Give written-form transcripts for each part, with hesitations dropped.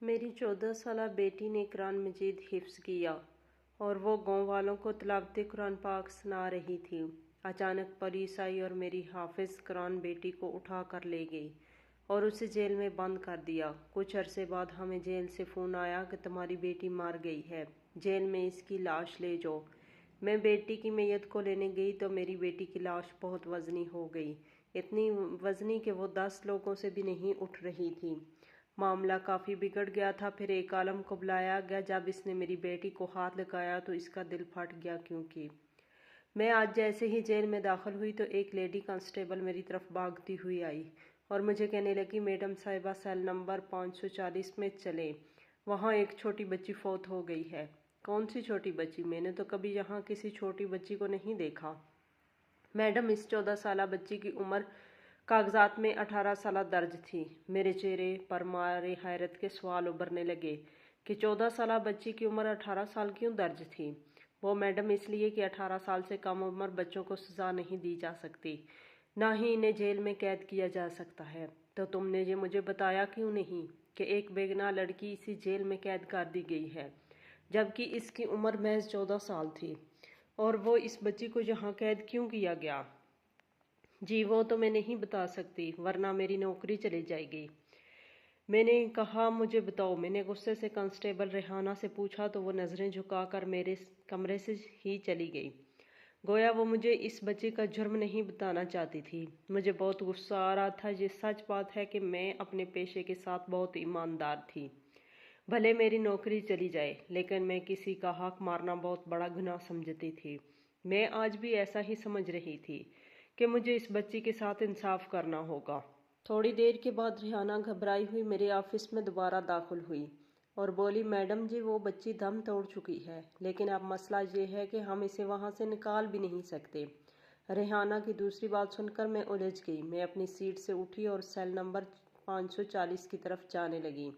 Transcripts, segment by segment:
میری 14 سالہ بیٹی نے قرآن مجید حفظ کیا اور وہ گاؤں والوں کو تلاوت قرآن پاک سنا رہی تھی۔ اچانک پولیس آئی اور میری حافظ قرآن بیٹی کو اٹھا کر لے گئی اور اسے جیل میں بند کر دیا۔ کچھ عرصے بعد ہمیں جیل سے فون آیا کہ تمہاری بیٹی مر گئی ہے، جیل میں اس کی لاش لے جاؤ۔ میں بیٹی کی میت کو لینے گئی تو میری بیٹی کی لاش بہت وزنی ہو گئی، اتنی وزنی کہ وہ 10 لوگوں سے بھی نہیں اٹھ رہی تھی۔ معاملہ کافی بگڑ گیا تھا۔ پھر ایک عالم کو بلایا گیا۔ جب اس نے میری بیٹی کو ہاتھ لگایا تو اس کا دل پھٹ گیا، کیونکہ میں آج جیسے ہی جیل میں داخل ہوئی تو ایک لیڈی کانسٹیبل میری طرف بھاگتی ہوئی آئی اور مجھے کہنے لگی، میڈم صاحبہ سیل نمبر 540 میں چلیں، وہاں ایک چھوٹی بچی فوت ہو گئی ہے۔ کون سی چھوٹی بچی؟ میں نے تو کبھی یہاں کسی چھوٹی بچی کو نہیں دیکھا۔ میڈم، اس 14 سالہ بچی کی عمر کاغذات میں 18 سالہ درج تھی۔ میرے چہرے پر مارے حیرت کے سوال ابھرنے لگے کہ 14 سالہ بچی کی عمر 18 سال کیوں درج تھی؟ وہ میڈم، اس لیے کہ 18 سال سے کم عمر بچوں کو سزا نہیں دی جا سکتی، نہ ہی انہیں جیل میں قید کیا جا سکتا ہے۔ تو تم نے یہ مجھے بتایا کیوں نہیں کہ ایک بے گناہ لڑکی اسی جیل میں قید کر دی گئی ہے، جبکہ اس کی عمر محض 14 سال تھی، اور وہ اس بچی کو یہاں قید کیوں کیا گیا؟ جی وہ تو میں نہیں بتا سکتی، ورنہ میری نوکری چلی جائے گی۔ میں نے کہا، مجھے بتاؤ۔ میں نے غصے سے کانسٹیبل ریحانہ سے پوچھا تو وہ نظریں جھکا کر میرے کمرے سے ہی چلی گئی، گویا وہ مجھے اس بچی کا جرم نہیں بتانا چاہتی تھی۔ مجھے بہت غصہ آ رہا تھا۔ یہ سچ بات ہے کہ میں اپنے پیشے کے ساتھ بہت ایماندار تھی، بھلے میری نوکری چلی جائے، لیکن میں کسی کا حق مارنا بہت بڑا گناہ سمجھتی تھی۔ میں آج بھی ایسا ہی سمجھ رہی تھی کہ مجھے اس بچی کے ساتھ انصاف کرنا ہوگا۔ تھوڑی دیر کے بعد ریحانہ گھبرائی ہوئی میرے آفس میں دوبارہ داخل ہوئی اور بولی، میڈم جی وہ بچی دم توڑ چکی ہے، لیکن اب مسئلہ یہ ہے کہ ہم اسے وہاں سے نکال بھی نہیں سکتے۔ ریحانہ کی دوسری بات سن کر میں الجھ گئی۔ میں اپنی سیٹ سے اٹھی اور سیل نمبر 540 کی طرف جانے لگی۔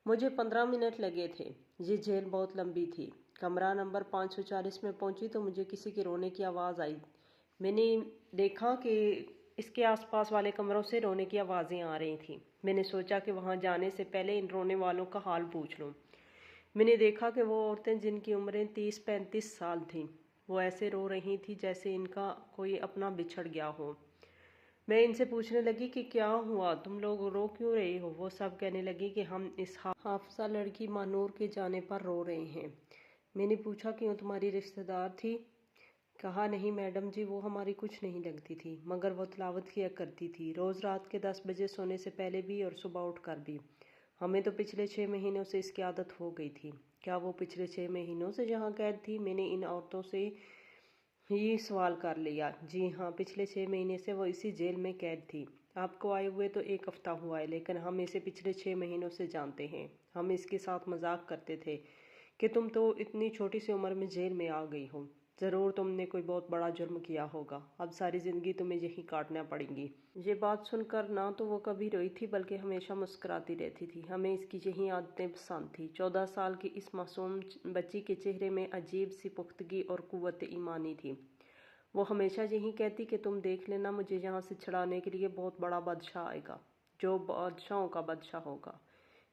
مجھے 15 منٹ لگے تھے۔ یہ جیل بہت لمبی تھی۔ کمرہ نمبر 540 میں پہنچی تو مجھے کسی کے رونے کی آواز آئی۔ میں نے دیکھا کہ اس کے آس پاس والے کمروں سے رونے کی آوازیں آ رہی تھیں۔ میں نے سوچا کہ وہاں جانے سے پہلے ان رونے والوں کا حال پوچھ لوں۔ میں نے دیکھا کہ وہ عورتیں جن کی عمریں 30-35 سال تھیں، وہ ایسے رو رہی تھیں جیسے ان کا کوئی اپنا بچھڑ گیا ہو۔ میں ان سے پوچھنے لگی کہ کیا ہوا، تم لوگ رو کیوں رہے ہو؟ وہ سب کہنے لگی کہ ہم اس حافظہ لڑکی مانور کے جانے پر رو رہے ہیں۔ میں نے پوچھا، کیوں، تمہاری رشتہ دار تھی؟ کہا، نہیں میڈم جی، وہ ہماری کچھ نہیں لگتی تھی، مگر وہ تلاوت کیا کرتی تھی، روز رات کے 10 بجے سونے سے پہلے بھی اور صبح اٹھ کر بھی۔ ہمیں تو پچھلے 6 مہینوں سے اس کی عادت ہو گئی تھی۔ کیا وہ پچھلے 6 مہینوں سے یہاں قید تھی؟ میں نے ان عورتوں سے ہی سوال کر لیا۔ جی ہاں، پچھلے 6 مہینے سے وہ اسی جیل میں قید تھی۔ آپ کو آئے ہوئے تو 1 ہفتہ ہوا ہے، لیکن ہم اسے پچھلے 6 مہینوں سے جانتے ہیں۔ ہم اس کے ساتھ مذاق کرتے تھے کہ تم تو اتنی چھوٹی سی عمر میں جیل میں آ گئی ہو، ضرور تم نے کوئی بہت بڑا جرم کیا ہوگا، اب ساری زندگی تمہیں یہی کاٹنا پڑے گی۔ یہ بات سن کر نہ تو وہ کبھی روئی تھی بلکہ ہمیشہ مسکراتی رہتی تھی۔ ہمیں اس کی یہی عادتیں پسند تھیں۔ 14 سال کی اس معصوم بچی کے چہرے میں عجیب سی پختگی اور قوت ایمانی تھی۔ وہ ہمیشہ یہی کہتی کہ تم دیکھ لینا، مجھے یہاں سے چھڑانے کے لیے بہت بڑا بادشاہ آئے گا، جو بادشاہوں کا بادشاہ ہوگا۔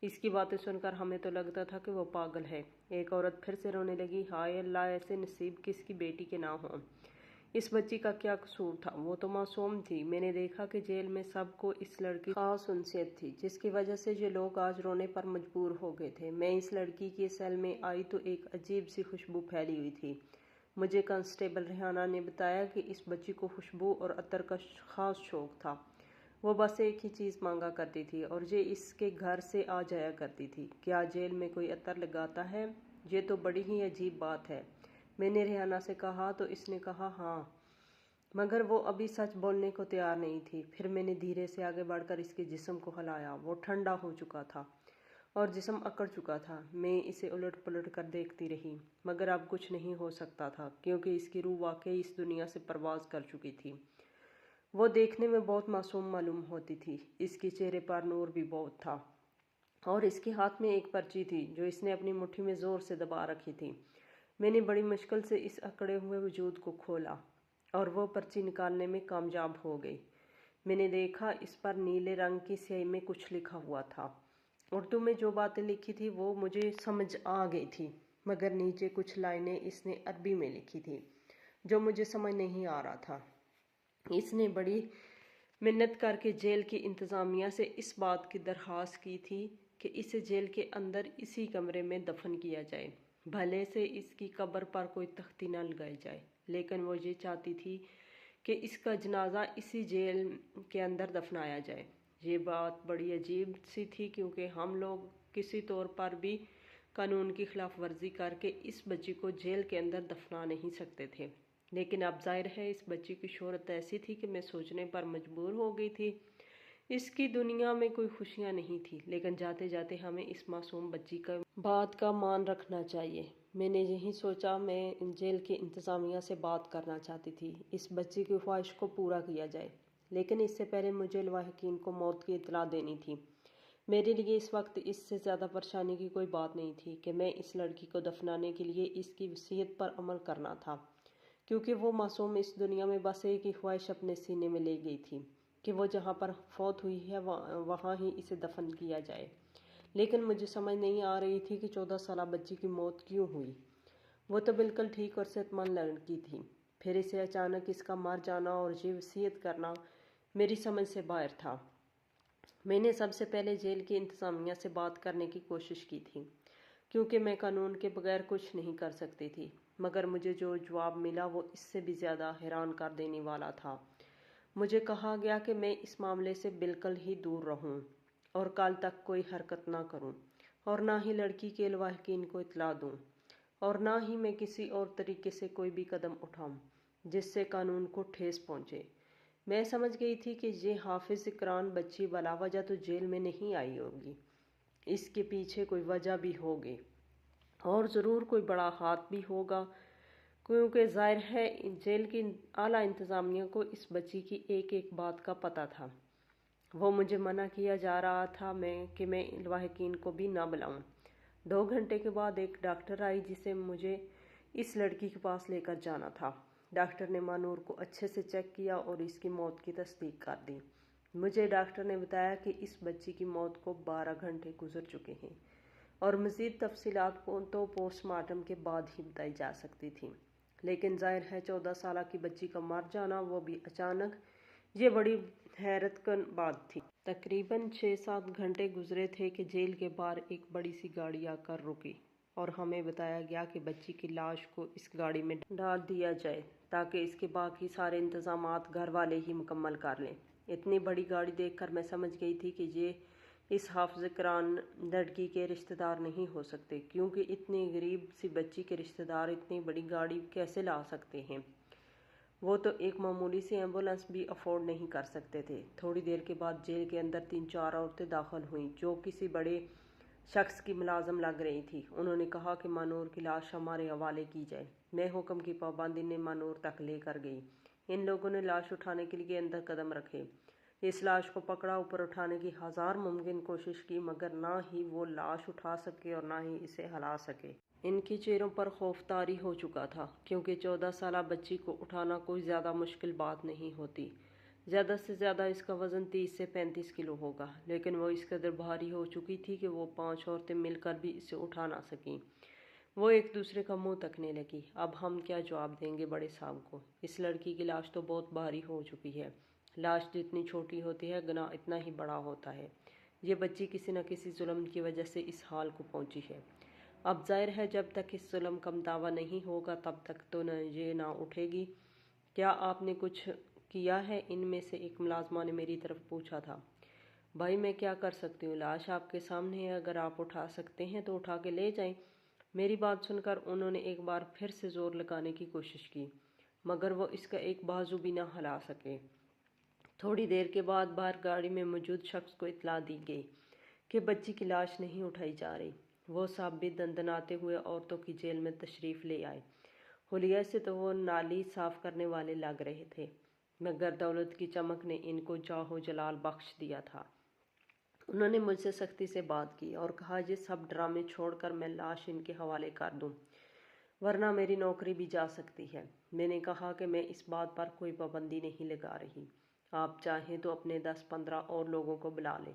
اس کی باتیں سن کر ہمیں تو لگتا تھا کہ وہ پاگل ہے۔ ایک عورت پھر سے رونے لگی، ہائے اللہ، ایسے نصیب کس کی بیٹی کے نہ ہوں۔ اس بچی کا کیا قصور تھا؟ وہ تو معصوم تھی۔ میں نے دیکھا کہ جیل میں سب کو اس لڑکی خاص انسیت تھی، جس کی وجہ سے یہ لوگ آج رونے پر مجبور ہو گئے تھے۔ میں اس لڑکی کے سیل میں آئی تو ایک عجیب سی خوشبو پھیلی ہوئی تھی۔ مجھے کانسٹیبل ریحانہ نے بتایا کہ اس بچی کو خوشبو اور عطر کا خاص شوق تھا۔ وہ بس ایک ہی چیز مانگا کرتی تھی اور یہ اس کے گھر سے آ جایا کرتی تھی۔ کیا جیل میں کوئی عطر لگاتا ہے؟ یہ تو بڑی ہی عجیب بات ہے، میں نے ریحانہ سے کہا تو اس نے کہا ہاں، مگر وہ ابھی سچ بولنے کو تیار نہیں تھی۔ پھر میں نے دھیرے سے آگے بڑھ کر اس کے جسم کو ہلایا۔ وہ ٹھنڈا ہو چکا تھا اور جسم اکڑ چکا تھا۔ میں اسے الٹ پلٹ کر دیکھتی رہی، مگر اب کچھ نہیں ہو سکتا تھا، کیونکہ اس کی روح واقعی اس دنیا سے پرواز کر چکی تھی۔ وہ دیکھنے میں بہت معصوم معلوم ہوتی تھی۔ اس کے چہرے پر نور بھی بہت تھا اور اس کے ہاتھ میں ایک پرچی تھی جو اس نے اپنی مٹھی میں زور سے دبا رکھی تھی۔ میں نے بڑی مشکل سے اس اکڑے ہوئے وجود کو کھولا اور وہ پرچی نکالنے میں کامیاب ہو گئی۔ میں نے دیکھا اس پر نیلے رنگ کی سیاہی میں کچھ لکھا ہوا تھا۔ اردو میں جو باتیں لکھی تھی وہ مجھے سمجھ آ گئی تھی، مگر نیچے کچھ لائنیں اس نے عربی میں لکھی تھی جو مجھے سمجھ نہیں آ رہا تھا۔ اس نے بڑی منت کر کے جیل کی انتظامیہ سے اس بات کی درخواست کی تھی کہ اسے جیل کے اندر اسی کمرے میں دفن کیا جائے، بھلے سے اس کی قبر پر کوئی تختی نہ لگائی جائے، لیکن وہ یہ چاہتی تھی کہ اس کا جنازہ اسی جیل کے اندر دفنایا جائے۔ یہ بات بڑی عجیب سی تھی کیونکہ ہم لوگ کسی طور پر بھی قانون کی خلاف ورزی کر کے اس بچی کو جیل کے اندر دفنا نہیں سکتے تھے، لیکن اب ظاہر ہے اس بچی کی شہرت ایسی تھی کہ میں سوچنے پر مجبور ہو گئی تھی اس کی دنیا میں کوئی خوشیاں نہیں تھی، لیکن جاتے جاتے ہمیں اس معصوم بچی کا بات کا مان رکھنا چاہیے۔ میں نے یہی سوچا، میں جیل کی انتظامیہ سے بات کرنا چاہتی تھی، اس بچی کی خواہش کو پورا کیا جائے، لیکن اس سے پہلے مجھے لواحقین کو موت کی اطلاع دینی تھی۔ میرے لیے اس وقت اس سے زیادہ پریشانی کی کوئی بات نہیں تھی کہ میں اس لڑکی کو دفنانے کے لیے اس کی وصیت پر عمل کرنا تھا، کیونکہ وہ معصوم اس دنیا میں بس ایک ہی خواہش اپنے سینے میں لے گئی تھی کہ وہ جہاں پر فوت ہوئی ہے وہاں ہی اسے دفن کیا جائے۔ لیکن مجھے سمجھ نہیں آ رہی تھی کہ 14 سالہ بچی کی موت کیوں ہوئی؟ وہ تو بالکل ٹھیک اور صحت مند لڑکی تھی، پھر اسے اچانک اس کا مر جانا اور یہ وصیت کرنا میری سمجھ سے باہر تھا۔ میں نے سب سے پہلے جیل کی انتظامیہ سے بات کرنے کی کوشش کی تھی، کیونکہ میں قانون کے بغیر کچھ نہیں کر سکتی تھی، مگر مجھے جو جواب ملا وہ اس سے بھی زیادہ حیران کر دینے والا تھا۔ مجھے کہا گیا کہ میں اس معاملے سے بالکل ہی دور رہوں اور کل تک کوئی حرکت نہ کروں، اور نہ ہی لڑکی کے لواحقین کو اطلاع دوں، اور نہ ہی میں کسی اور طریقے سے کوئی بھی قدم اٹھاؤں جس سے قانون کو ٹھیس پہنچے۔ میں سمجھ گئی تھی کہ یہ حافظ اقران بچی بلا وجہ تو جیل میں نہیں آئی ہوگی، اس کے پیچھے کوئی وجہ بھی ہوگی اور ضرور کوئی بڑا ہاتھ بھی ہوگا، کیونکہ ظاہر ہے جیل کی اعلیٰ انتظامیہ کو اس بچی کی ایک ایک بات کا پتہ تھا۔ وہ مجھے منع کیا جا رہا تھا کہ میں لواحقین کو بھی نہ بلاؤں۔ 2 گھنٹے کے بعد ایک ڈاکٹر آئی جسے مجھے اس لڑکی کے پاس لے کر جانا تھا۔ ڈاکٹر نے مانور کو اچھے سے چیک کیا اور اس کی موت کی تصدیق کر دی۔ مجھے ڈاکٹر نے بتایا کہ اس بچی کی موت کو 12 گھنٹے گزر چکے ہیں اور مزید تفصیلات کو تو پوسٹ مارٹم کے بعد ہی بتائی جا سکتی تھیں، لیکن ظاہر ہے 14 سالہ کی بچی کا مر جانا، وہ بھی اچانک، یہ بڑی حیرت کن بات تھی۔ تقریباً 6-7 گھنٹے گزرے تھے کہ جیل کے باہر ایک بڑی سی گاڑی آ کر رکی اور ہمیں بتایا گیا کہ بچی کی لاش کو اس گاڑی میں ڈال دیا جائے تاکہ اس کے باقی سارے انتظامات گھر والے ہی مکمل کر لیں۔ اتنی بڑی گاڑی دیکھ کر میں سمجھ گئی تھی کہ یہ اس حافظ اقران لڑکی کے رشتہ دار نہیں ہو سکتے، کیونکہ اتنی غریب سی بچی کے رشتہ دار اتنی بڑی گاڑی کیسے لا سکتے ہیں؟ وہ تو ایک معمولی سی ایمبولینس بھی افورڈ نہیں کر سکتے تھے۔ تھوڑی دیر کے بعد جیل کے اندر 3-4 عورتیں داخل ہوئیں جو کسی بڑے شخص کی ملازم لگ رہی تھی۔ انہوں نے کہا کہ مانور کی لاش ہمارے حوالے کی جائے۔ میں حکم کی پابندی نے مانور تک لے کر گئی۔ ان لوگوں نے لاش اٹھانے کے لیے اندر قدم رکھے، اس لاش کو پکڑا، اوپر اٹھانے کی ہزار ممکن کوشش کی، مگر نہ ہی وہ لاش اٹھا سکے اور نہ ہی اسے ہلا سکے۔ ان کے چہروں پر خوف طاری ہو چکا تھا، کیونکہ 14 سالہ بچی کو اٹھانا کوئی زیادہ مشکل بات نہیں ہوتی۔ زیادہ سے زیادہ اس کا وزن 30 سے 35 کلو ہوگا، لیکن وہ اس قدر بھاری ہو چکی تھی کہ وہ 5 عورتیں مل کر بھی اسے اٹھا نہ سکیں۔ وہ ایک دوسرے کا منہ تکنے لگی۔ اب ہم کیا جواب دیں گے بڑے صاحب کو؟ اس لڑکی کی لاش تو بہت بھاری ہو چکی ہے۔ لاش جتنی چھوٹی ہوتی ہے گنا اتنا ہی بڑا ہوتا ہے۔ یہ بچی کسی نہ کسی ظلم کی وجہ سے اس حال کو پہنچی ہے۔ اب ظاہر ہے جب تک اس ظلم کا دعویٰ نہیں ہوگا تب تک تو یہ نہ اٹھے گی۔ کیا آپ نے کچھ کیا ہے؟ ان میں سے ایک ملازمہ نے میری طرف پوچھا تھا۔ بھائی میں کیا کر سکتی ہوں، لاش آپ کے سامنے ہے، اگر آپ اٹھا سکتے ہیں تو اٹھا کے لے جائیں۔ میری بات سن کر انہوں نے ایک بار پھر سے زور لگانے کی کوشش کی، مگر وہ اس کا ایک بازو بھی نہ ہلا سکے۔ تھوڑی دیر کے بعد باہر گاڑی میں موجود شخص کو اطلاع دی گئی کہ بچی کی لاش نہیں اٹھائی جا رہی۔ وہ صاحب بھی دندناتے ہوئے عورتوں کی جیل میں تشریف لے آئے۔ حلیے سے تو وہ نالی صاف کرنے والے لگ رہے تھے، مگر دولت کی چمک نے ان کو جاہ و جلال بخش دیا تھا۔ انہوں نے مجھ سے سختی سے بات کی اور کہا یہ سب ڈرامے چھوڑ کر میں لاش ان کے حوالے کر دوں، ورنہ میری نوکری بھی جا سکتی ہے۔ میں نے کہا کہ میں اس بات پر کوئی پابندی نہیں لگا رہی، آپ چاہیں تو اپنے 10-15 اور لوگوں کو بلا لیں۔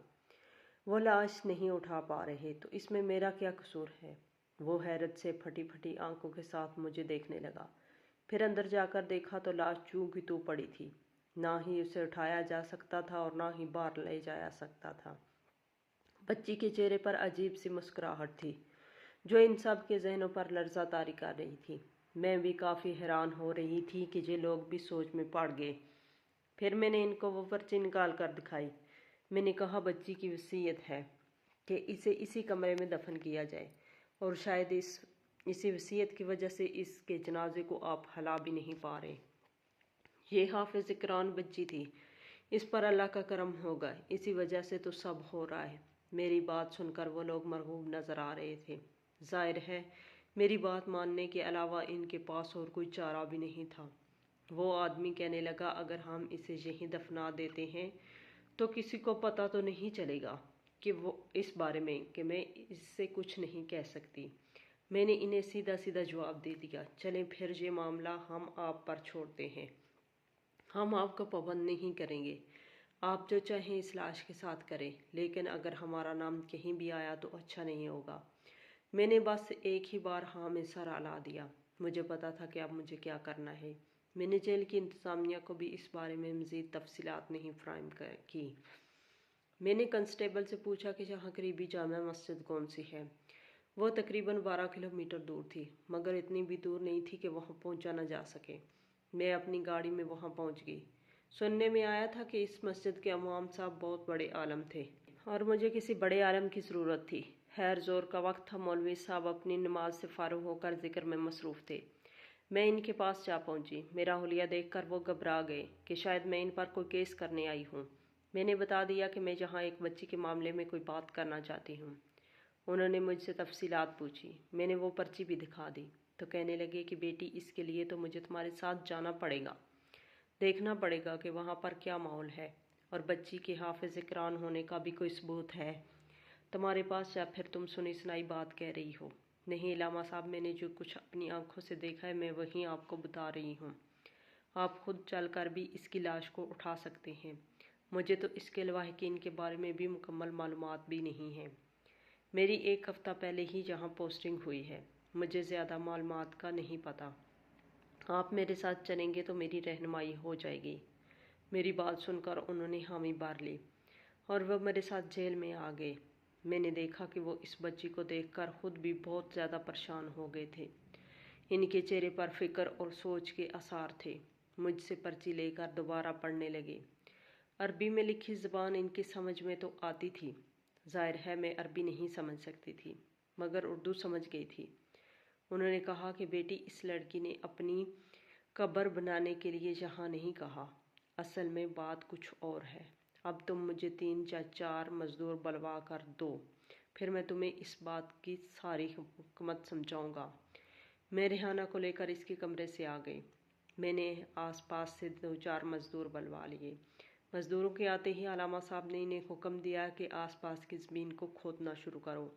وہ لاش نہیں اٹھا پا رہے تو اس میں میرا کیا قصور ہے؟ وہ حیرت سے پھٹی پھٹی آنکھوں کے ساتھ مجھے دیکھنے لگا۔ پھر اندر جا کر دیکھا تو لاش چوں کی تو پڑی تھی، نہ ہی اسے اٹھایا جا سکتا تھا اور نہ ہی باہر لے جایا سکتا تھا۔ بچی کے چہرے پر عجیب سی مسکراہٹ تھی جو ان سب کے ذہنوں پر لرزہ طاری کر رہی تھی۔ میں بھی کافی حیران ہو رہی تھی کہ یہ لوگ بھی سوچ میں پڑ گئے۔ پھر میں نے ان کو وہ پرچی نکال کر دکھائی۔ میں نے کہا بچی کی وصیت ہے کہ اسے اسی کمرے میں دفن کیا جائے، اور شاید اسی وصیت کی وجہ سے اس کے جنازے کو آپ ہلا بھی نہیں پا رہے۔ یہ حافظ قرآن بچی تھی، اس پر اللہ کا کرم ہوگا، اسی وجہ سے تو سب ہو رہا ہے۔ میری بات سن کر وہ لوگ مرعوب نظر آ رہے تھے۔ ظاہر ہے میری بات ماننے کے علاوہ ان کے پاس اور کوئی چارہ بھی نہیں تھا۔ وہ آدمی کہنے لگا اگر ہم اسے یہیں دفنا دیتے ہیں تو کسی کو پتہ تو نہیں چلے گا کہ وہ اس بارے میں کہ میں اس سے کچھ نہیں کہہ سکتی۔ میں نے انہیں سیدھا سیدھا جواب دے دیا، چلیں پھر یہ معاملہ ہم آپ پر چھوڑتے ہیں، ہم آپ کو پابند نہیں کریں گے، آپ جو چاہیں اس لاش کے ساتھ کریں، لیکن اگر ہمارا نام کہیں بھی آیا تو اچھا نہیں ہوگا۔ میں نے بس ایک ہی بار ہاں میں سر ہلا دیا۔ مجھے پتا تھا کہ اب مجھے کیا کرنا ہے۔ میں نے جیل کی انتظامیہ کو بھی اس بارے میں مزید تفصیلات نہیں فراہم کی۔ میں نے کنسٹیبل سے پوچھا کہ یہاں قریبی جامع مسجد کون سی ہے۔ وہ تقریباً 12 کلومیٹر دور تھی، مگر اتنی بھی دور نہیں تھی کہ وہاں پہنچا نہ جا سکے۔ میں اپنی گاڑی میں وہاں پہنچ گئی۔ سننے میں آیا تھا کہ اس مسجد کے امام صاحب بہت بڑے عالم تھے اور مجھے کسی بڑے عالم کی ضرورت تھی۔ خیر زور کا وقت تھا، مولوی صاحب اپنی نماز سے فارغ ہو کر ذکر میں مصروف تھے۔ میں ان کے پاس جا پہنچی۔ میرا حلیہ دیکھ کر وہ گھبرا گئے کہ شاید میں ان پر کوئی کیس کرنے آئی ہوں۔ میں نے بتا دیا کہ میں یہاں ایک بچی کے معاملے میں کوئی بات کرنا چاہتی ہوں۔ انہوں نے مجھ سے تفصیلات پوچھی۔ میں نے وہ پرچی بھی دکھا دی تو کہنے لگے کہ بیٹی اس کے لیے تو مجھے تمہارے ساتھ جانا پڑے گا، دیکھنا پڑے گا کہ وہاں پر کیا ماحول ہے، اور بچی کے حافظ قرآن ہونے کا بھی کوئی ثبوت ہے تمہارے پاس، یا پھر تم سنی سنائی بات کہہ رہی ہو؟ نہیں علامہ صاحب، میں نے جو کچھ اپنی آنکھوں سے دیکھا ہے میں وہی آپ کو بتا رہی ہوں۔ آپ خود چل کر بھی اس کی لاش کو اٹھا سکتے ہیں۔ مجھے تو اس کے لواحقین کے بارے میں بھی مکمل معلومات بھی نہیں ہیں۔ میری 1 ہفتہ پہلے ہی یہاں پوسٹنگ ہوئی ہے، مجھے زیادہ معلومات کا نہیں پتہ۔ آپ میرے ساتھ چلیں گے تو میری رہنمائی ہو جائے گی۔ میری بات سن کر انہوں نے حامی بھر لی اور وہ میرے ساتھ جیل میں آ گئے۔ میں نے دیکھا کہ وہ اس بچی کو دیکھ کر خود بھی بہت زیادہ پریشان ہو گئے تھے۔ ان کے چہرے پر فکر اور سوچ کے آثار تھے۔ مجھ سے پرچی لے کر دوبارہ پڑھنے لگے۔ عربی میں لکھی زبان ان کی سمجھ میں تو آتی تھی، ظاہر ہے میں عربی نہیں سمجھ سکتی تھی، مگر اردو سمجھ گئی تھی۔ انہوں نے کہا کہ بیٹی اس لڑکی نے اپنی قبر بنانے کے لیے یہاں نہیں کہا، اصل میں بات کچھ اور ہے۔ اب تم مجھے 3 یا 4 مزدور بلوا کر دو، پھر میں تمہیں اس بات کی ساری حکمت سمجھاؤں گا۔ میں ریحانہ کو لے کر اس کے کمرے سے آ گئی۔ میں نے آس پاس سے 2-4 مزدور بلوا لیے۔ مزدوروں کے آتے ہی علامہ صاحب نے انہیں حکم دیا کہ آس پاس کی زمین کو کھودنا شروع کرو۔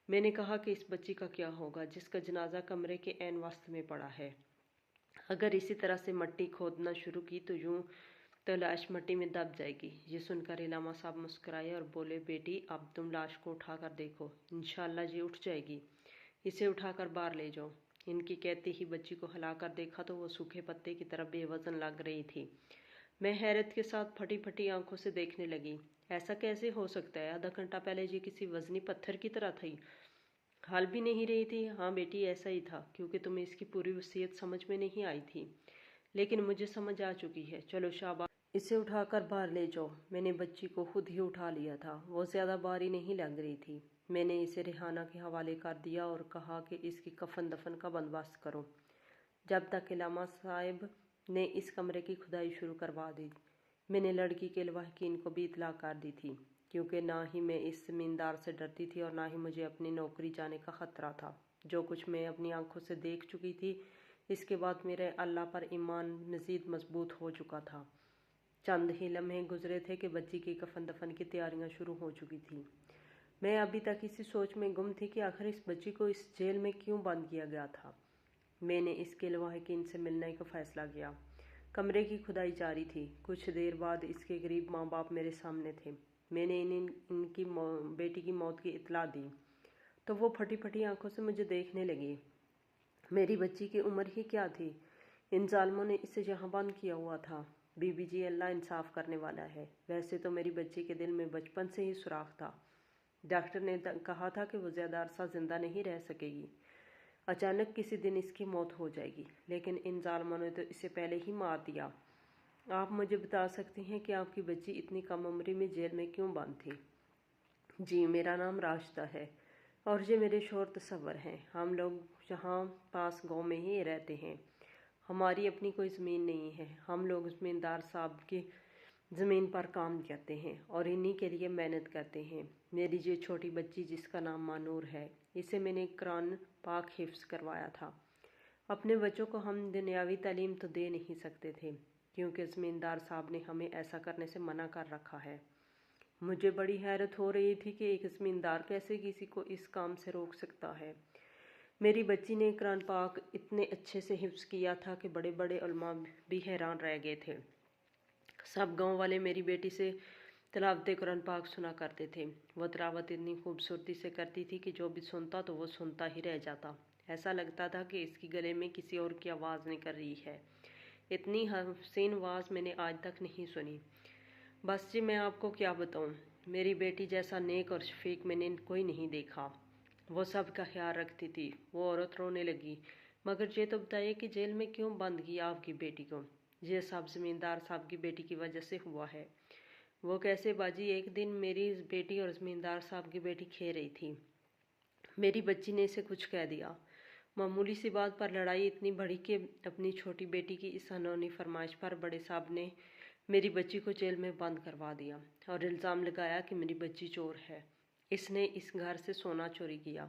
میں نے کہا کہ اس بچی کا کیا ہوگا جس کا جنازہ کمرے کے عین وسط میں پڑا ہے؟ اگر اسی طرح سے مٹی کھودنا شروع کی تو یوں تو لاش مٹی میں دب جائے گی۔ یہ سن کر علامہ صاحب مسکرائے اور بولے، بیٹی اب تم لاش کو اٹھا کر دیکھو، انشاءاللہ یہ اٹھ جائے گی، اسے اٹھا کر باہر لے جاؤ۔ ان کے کہتے ہی بچی کو ہلا کر دیکھا تو وہ سوکھے پتے کی طرح بے وزن لگ رہی تھی۔ میں حیرت کے ساتھ پھٹی پھٹی آنکھوں سے دیکھنے لگی۔ ایسا کیسے ہو سکتا ہے؟ آدھا گھنٹہ پہلے یہ کسی وزنی پتھر کی طرح تھی، ہل بھی نہیں رہی تھی۔ ہاں بیٹی ایسا ہی تھا، کیونکہ تمہیں اس کی پوری وصیت سمجھ میں نہیں آئی تھی، لیکن مجھے سمجھ آ چکی ہے۔ چلو شاباش، اسے اٹھا کر باہر لے جاؤ۔ میں نے بچی کو خود ہی اٹھا لیا تھا، وہ زیادہ بھاری نہیں لگ رہی تھی۔ میں نے اسے ریحانہ کے حوالے کر دیا اور کہا کہ اس کی کفن دفن کا بندوبست کرو، جب تک علامہ صاحب نے اس کمرے کی کھدائی شروع کروا دی۔ میں نے لڑکی کے لواحقین کو بھی اطلاع کر دی تھی، کیونکہ نہ ہی میں اس زمیندار سے ڈرتی تھی اور نہ ہی مجھے اپنی نوکری جانے کا خطرہ تھا۔ جو کچھ میں اپنی آنکھوں سے دیکھ چکی تھی، اس کے بعد میرے اللہ پر ایمان مزید مضبوط ہو چکا تھا۔ چند ہی لمحے گزرے تھے کہ بچی کی کفن دفن کی تیاریاں شروع ہو چکی تھیں۔ میں ابھی تک اسی سوچ میں گم تھی کہ آخر اس بچی کو اس جیل میں کیوں بند کیا گیا تھا۔ میں نے اس کے لواحقین سے ملنے کا فیصلہ کیا۔ کمرے کی کھدائی جاری تھی۔ کچھ دیر بعد اس کے غریب ماں باپ میرے سامنے تھے۔ میں نے ان کی بیٹی کی موت کی اطلاع دی تو وہ پھٹی پھٹی آنکھوں سے مجھے دیکھنے لگی۔ میری بچی کی عمر ہی کیا تھی؟ ان ظالموں نے اسے یہاں بند کیا ہوا تھا۔ بی بی جی، اللہ انصاف کرنے والا ہے۔ ویسے تو میری بچی کے دل میں بچپن سے ہی سوراخ تھا۔ ڈاکٹر نے کہا تھا کہ وہ زیادہ عرصہ زندہ نہیں رہ سکے گی، اچانک کسی دن اس کی موت ہو جائے گی، لیکن ان ظالموں نے تو اسے پہلے ہی مار دیا۔ آپ مجھے بتا سکتے ہیں کہ آپ کی بچی اتنی کم عمری میں جیل میں کیوں بند تھی؟ جی، میرا نام راشدہ ہے اور یہ میرے شوہر تصور ہیں۔ ہم لوگ یہاں پاس گاؤں میں ہی رہتے ہیں۔ ہماری اپنی کوئی زمین نہیں ہے۔ ہم لوگ زمیندار صاحب کی زمین پر کام کرتے ہیں اور انہی کے لیے محنت کرتے ہیں۔ میری یہ چھوٹی بچی جس کا نام مانور ہے، اسے میں نے قرآن پاک حفظ کروایا تھا۔ اپنے بچوں کو ہم دنیاوی تعلیم تو دے نہیں سکتے تھے کیونکہ زمیندار صاحب نے ہمیں ایسا کرنے سے منع کر رکھا ہے۔ مجھے بڑی حیرت ہو رہی تھی کہ ایک زمیندار کیسے کسی کو اس کام سے روک سکتا ہے۔ میری بچی نے قرآن پاک اتنے اچھے سے حفظ کیا تھا کہ بڑے بڑے علماء بھی حیران رہ گئے تھے۔ سب گاؤں والے میری بیٹی سے تلاوت قرآن پاک سنا کرتے تھے۔ وہ تلاوت اتنی خوبصورتی سے کرتی تھی کہ جو بھی سنتا تو وہ سنتا ہی رہ جاتا۔ ایسا لگتا تھا کہ اس کی گلے میں کسی اور کی آواز نکل رہی ہے۔ اتنی حسین آواز میں نے آج تک نہیں سنی۔ بس جی، میں آپ کو کیا بتاؤں، میری بیٹی جیسا نیک اور شفیق میں نے کوئی نہیں دیکھا۔ وہ سب کا خیال رکھتی تھی۔ وہ عورت رونے لگی۔ مگر یہ تو بتائیے کہ جیل میں کیوں بند کیا آپ کی بیٹی کو؟ یہ سب زمیندار صاحب کی بیٹی کی وجہ سے ہوا ہے۔ وہ کیسے باجی؟ ایک دن میری بیٹی اور زمیندار صاحب کی بیٹی کھیل رہی تھی۔ میری بچی نے اسے کچھ کہہ دیا۔ معمولی سی بات پر لڑائی اتنی بڑھی کہ اپنی چھوٹی بیٹی کی اس انہونی فرمائش پر بڑے صاحب نے میری بچی کو جیل میں بند کروا دیا اور الزام لگایا کہ میری بچی چور ہے، اس نے اس گھر سے سونا چوری کیا۔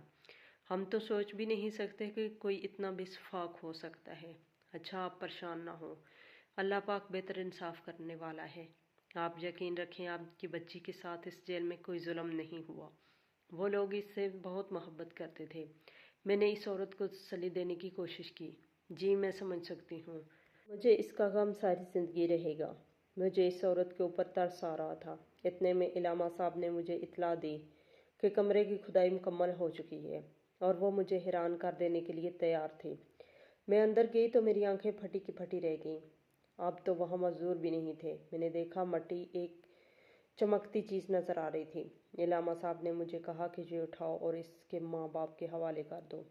ہم تو سوچ بھی نہیں سکتے کہ کوئی اتنا بے شفاق ہو سکتا ہے۔ اچھا، آپ پریشان نہ ہو، اللہ پاک بہتر انصاف کرنے والا ہے۔ آپ یقین رکھیں، آپ کی بچی کے ساتھ اس جیل میں کوئی ظلم نہیں ہوا۔ وہ لوگ اس سے بہت محبت کرتے تھے۔ میں نے اس عورت کو تسلی دینے کی کوشش کی۔ جی، میں سمجھ سکتی ہوں، مجھے اس کا غم ساری زندگی رہے گا۔ مجھے اس عورت کے اوپر ترس آ رہا تھا۔ اتنے میں علامہ صاحب نے مجھے اطلاع دی کہ کمرے کی کھدائی مکمل ہو چکی ہے اور وہ مجھے حیران کر دینے کے لیے تیار تھے۔ میں اندر گئی تو میری آنکھیں پھٹی کی پھٹی رہ گئیں۔ اب تو وہاں مزدور بھی نہیں تھے۔ میں نے دیکھا مٹی ایک چمکتی چیز نظر آ رہی تھی۔ علامہ صاحب نے مجھے کہا کہ یہ اٹھاؤ اور اس کے ماں باپ کے حوالے کر دو۔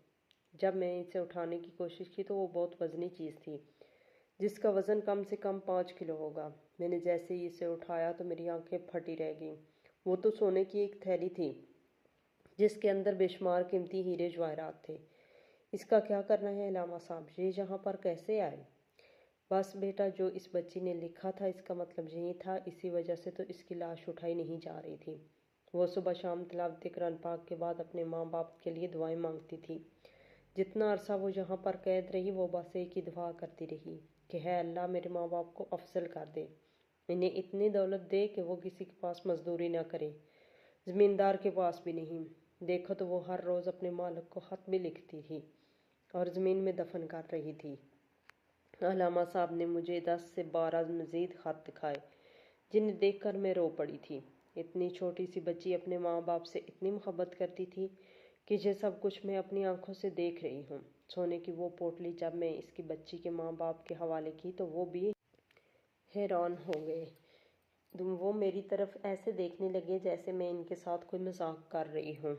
جب میں اسے اٹھانے کی کوشش کی تو وہ بہت وزنی چیز تھی، جس کا وزن کم سے کم 5 کلو ہوگا۔ میں نے جیسے ہی اسے اٹھایا تو میری آنکھیں پھٹی رہ گئیں۔ وہ تو سونے کی ایک تھیلی تھی جس کے اندر بے شمار قیمتی ہیرے جواہرات تھے۔ اس کا کیا کرنا ہے علامہ صاحب؟ یہ یہاں پر کیسے آئے؟ بس بیٹا، جو اس بچی نے لکھا تھا اس کا مطلب یہی تھا، اسی وجہ سے تو اس کی لاش اٹھائی نہیں جا رہی تھی۔ وہ صبح شام تلاوت قرآن پاک کے بعد اپنے ماں باپ کے لیے دعائیں مانگتی تھی۔ جتنا عرصہ وہ یہاں پر قید رہی وہ بس ایک ہی دعا کرتی رہی کہ ہے اللہ، میرے ماں باپ کو افضل کر دے، انہیں اتنی دولت دے کہ وہ کسی کے پاس مزدوری نہ کرے، زمیندار کے پاس بھی نہیں۔ دیکھو تو وہ ہر روز اپنے مالک کو خط بھی لکھتی تھی اور زمین میں دفن کر رہی تھی۔ علامہ صاحب نے مجھے 10 سے 12 مزید خط دکھائے جنہیں دیکھ کر میں رو پڑی تھی۔ اتنی چھوٹی سی بچی اپنے ماں باپ سے اتنی محبت کرتی تھی کہ یہ سب کچھ میں اپنی آنکھوں سے دیکھ رہی ہوں۔ سونے کی وہ پوٹلی جب میں اس کی بچی کے ماں باپ کے حوالے کی تو وہ بھی حیران ہو گئے۔ وہ میری طرف ایسے دیکھنے لگے جیسے میں ان کے ساتھ کوئی مذاق کر رہی ہوں۔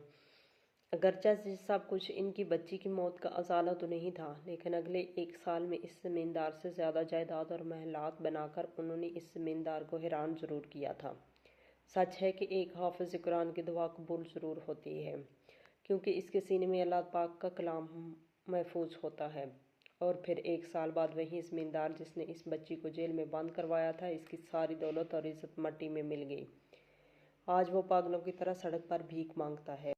اگرچہ یہ سب کچھ ان کی بچی کی موت کا ازالہ تو نہیں تھا، لیکن اگلے 1 سال میں اس زمیندار سے زیادہ جائیداد اور محلات بنا کر انہوں نے اس زمیندار کو حیران ضرور کیا تھا۔ سچ ہے کہ ایک حافظ قرآن کی دعا قبول ضرور ہوتی ہے، کیونکہ اس کے سینے میں اللہ پاک کا کلام محفوظ ہوتا ہے۔ اور پھر 1 سال بعد وہی زمیندار جس نے اس بچی کو جیل میں بند کروایا تھا، اس کی ساری دولت اور عزت مٹی میں مل گئی۔ آج وہ پاگلوں کی طرح سڑک پر بھیک مانگتا ہے۔